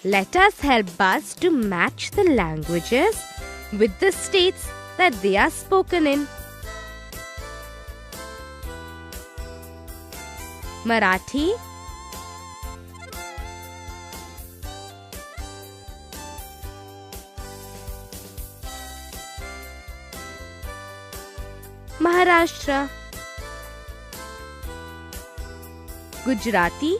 Let us help Buzz to match the languages with the states that they are spoken in. Marathi, Maharashtra, Gujarati,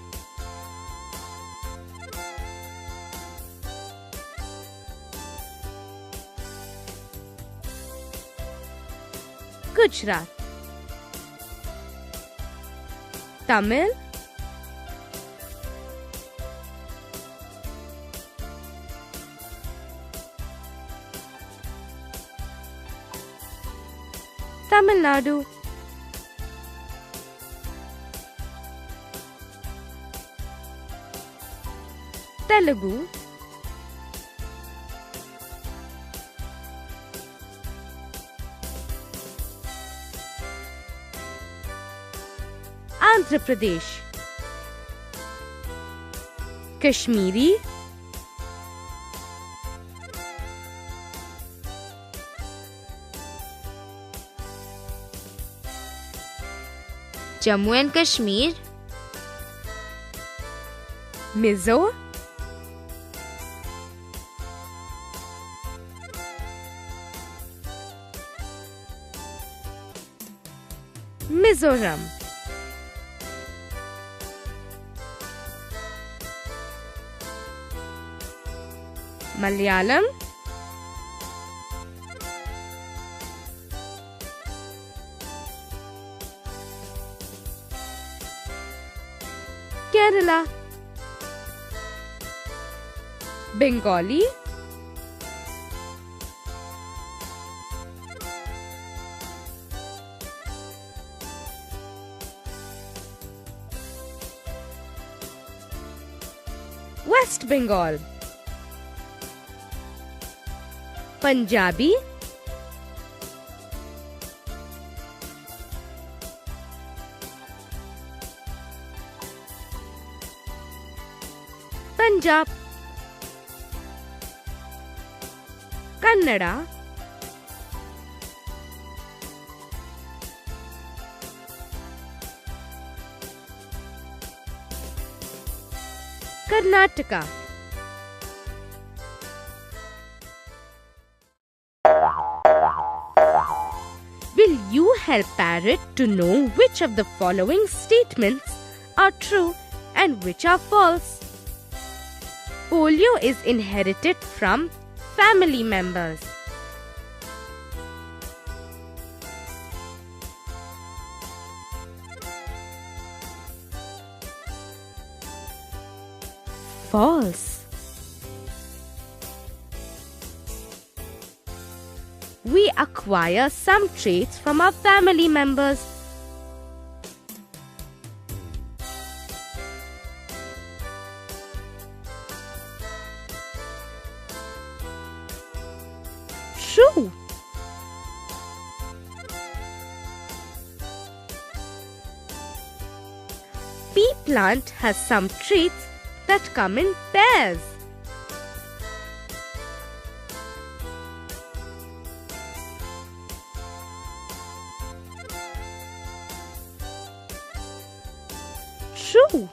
Gujarat, Tamil, Tamil Nadu, Telugu, Andhra Pradesh, Kashmiri, Jammu and Kashmir, Mizo, Mizoram, Malayalam, Kerala, Bengali, West Bengal, Punjabi, Punjab, Kannada, Karnataka. Will you help Parrot to know which of the following statements are true and which are false? Polio is inherited from family members. False. We acquire some traits from our family members. True. Pea plant has some traits that come in pairs. True.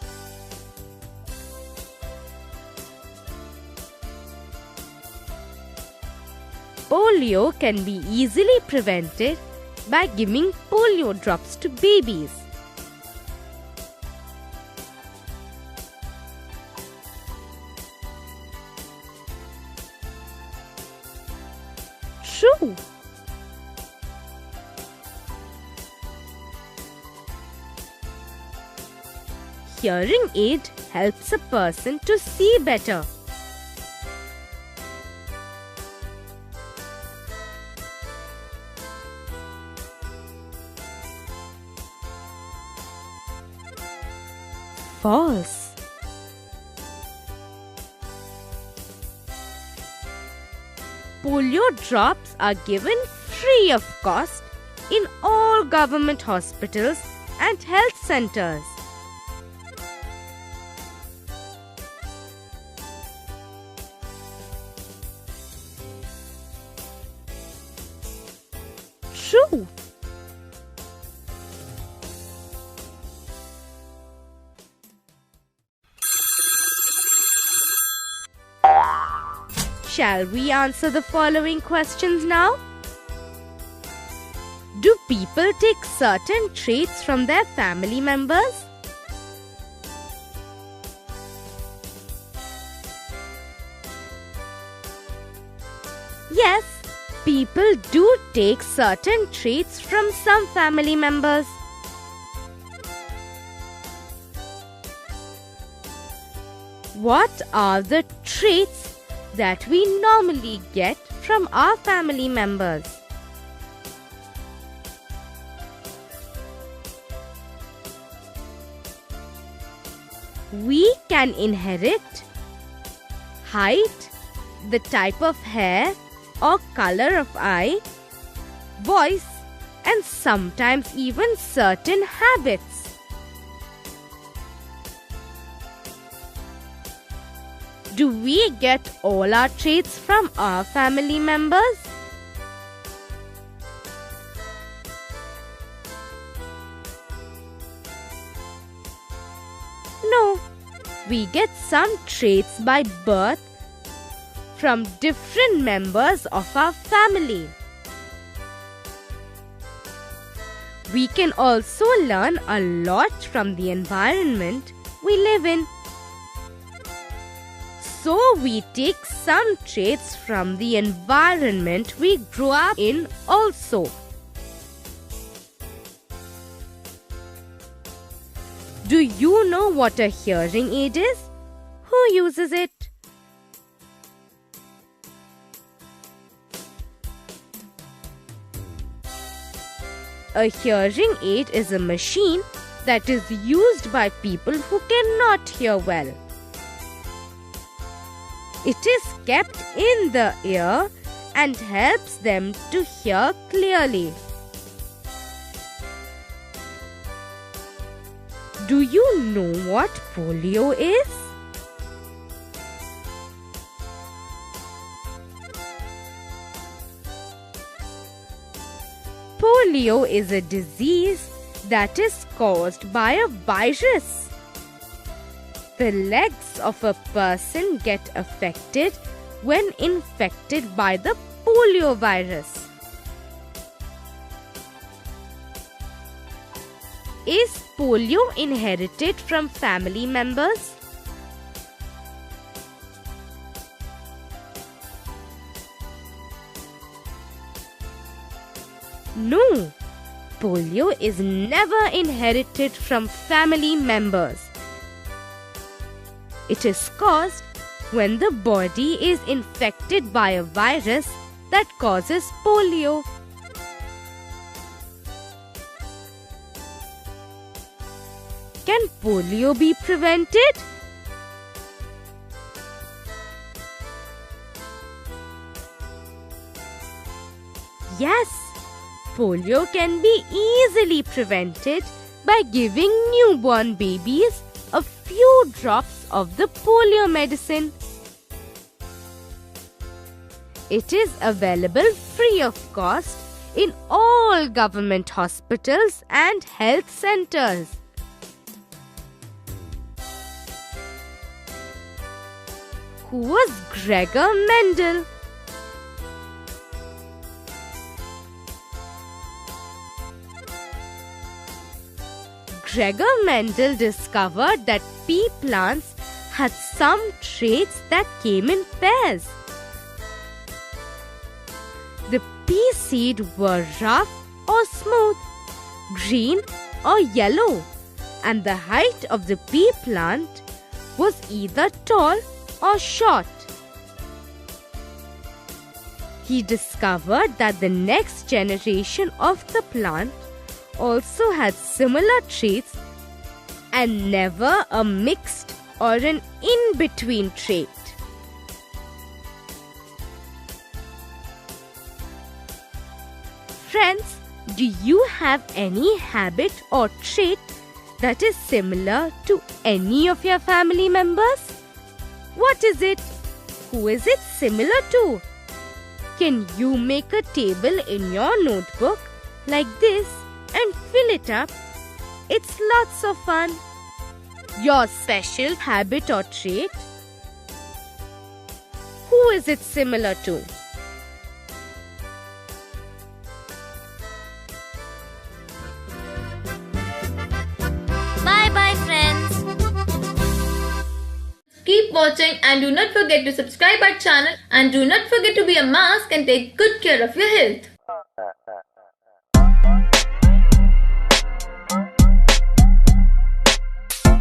Polio can be easily prevented by giving polio drops to babies. True. Hearing aid helps a person to see better. False. Polio drops are given free of cost in all government hospitals and health centers. Shall we answer the following questions now? Do people take certain traits from their family members? Yes, people do take certain traits from some family members. What are the traits that we normally get from our family members? We can inherit height, the type of hair or color of eye, voice, and sometimes even certain habits. Do we get all our traits from our family members? No, we get some traits by birth from different members of our family. We can also learn a lot from the environment we live in. So we take some traits from the environment we grew up in also. Do you know what a hearing aid is? Who uses it? A hearing aid is a machine that is used by people who cannot hear well. It is kept in the ear and helps them to hear clearly. Do you know what polio is? Polio is a disease that is caused by a virus. The legs of a person get affected when infected by the polio virus. Is polio inherited from family members? No, polio is never inherited from family members. It is caused when the body is infected by a virus that causes polio. Can polio be prevented? Yes, polio can be easily prevented by giving newborn babies a few drops of the polio medicine. It is available free of cost in all government hospitals and health centers. Who was Gregor Mendel? Gregor Mendel discovered that pea plants had some traits that came in pairs. The pea seed were rough or smooth, green or yellow, and the height of the pea plant was either tall or short. He discovered that the next generation of the plant also had similar traits and never a mixed or an in-between trait. Friends, do you have any habit or trait that is similar to any of your family members? What is it? Who is it similar to? Can you make a table in your notebook like this and fill it up? It's lots of fun. Your special habit or trait? Who Who is it similar to? Bye bye friends. Keep watching and do not forget to subscribe our channel, and do not forget to wear a mask and take good care of your health.